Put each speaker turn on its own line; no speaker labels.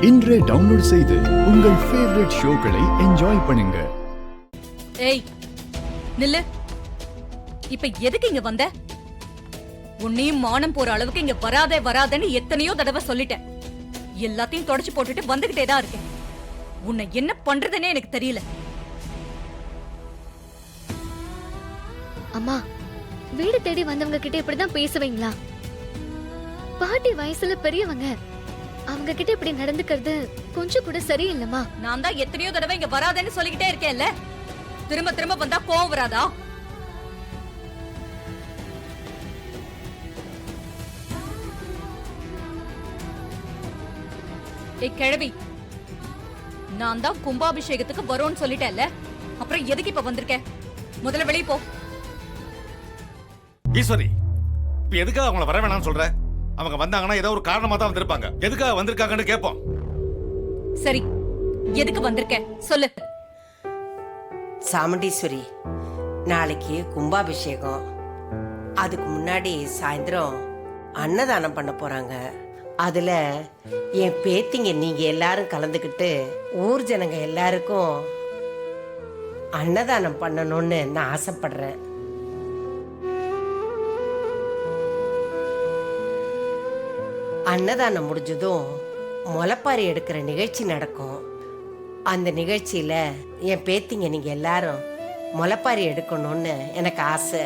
இன்றே டவுன்லோட் செய்து உங்கள் ஃபேவரட் ஷோக்களை என்ஜாய் பண்ணுங்க.
ஏய் நில்லு. இப்ப எதுக்கு இங்க வந்த? உன்னையும் மானம் போற அளவுக்கு இங்க வராதேன்னு எத்தனையோ தடவை சொல்லிட்டேன். எல்லாத்தையும் தொடச்சு போட்டுட்டு வந்துகிட்டே தான் இருக்கேன். உன்னை என்ன பண்றதுன்னே எனக்கு தெரியல.
அம்மா, வீடு தேடி வந்தவங்க கிட்ட இப்படிதான் பேசுவீங்களா? பாட்டி வயசுல பெரியவங்க, அவங்க கிட்ட இப்படி நடந்துக்கிறது கொஞ்சம் கூட சரியில்லைம்மா.
நான் தான் எத்தனையோ தடவை இங்க வராதேன்னு சொல்லிக்கிட்டே இருக்கேன்ல. திரும்ப திரும்ப வந்தா கோவம் வராதா? ஏய் கிழவி, நான் தான் கும்பாபிஷேகத்துக்கு வரோன்னு சொல்லிட்டேன்ல, அப்புறம் எதுக்கு இப்ப வந்திருக்க? முதல்ல வெளியே போ.
ஈஸ்வரி, இப்ப எதுக்காக அவங்கள வர வேணாம்னு சொல்ற? அவங்க வந்தாங்கன்னா ஏதோ ஒரு காரணமா தான் வந்திருப்பாங்க. எதுக்காக வந்திருக்காங்கன்னு கேட்போம்.
சரி, எதுக்கு வந்திருக்க சொல்லு.
சாமுண்டீஸ்வரி, நாளைக்கு கும்பாபிஷேகம். அதுக்கு முன்னாடி சாயந்தரம் அன்னதானம் பண்ண போறாங்க. அதுல என் பேத்திங்க நீங்க எல்லாரும் கலந்துக்கிட்டு ஊர் ஜனங்க எல்லாருக்கும் அன்னதானம் பண்ணணும்னு நான் ஆசைப்படுறேன். அன்னதானம் முடிஞ்சதும் முளைப்பாரி எடுக்கிற நிகழ்ச்சி நடக்கும். அந்த நிகழ்ச்சியில என் பேத்திங்க நீங்க எல்லாரும் முளைப்பாரி எடுக்கணும்னு எனக்கு ஆசை.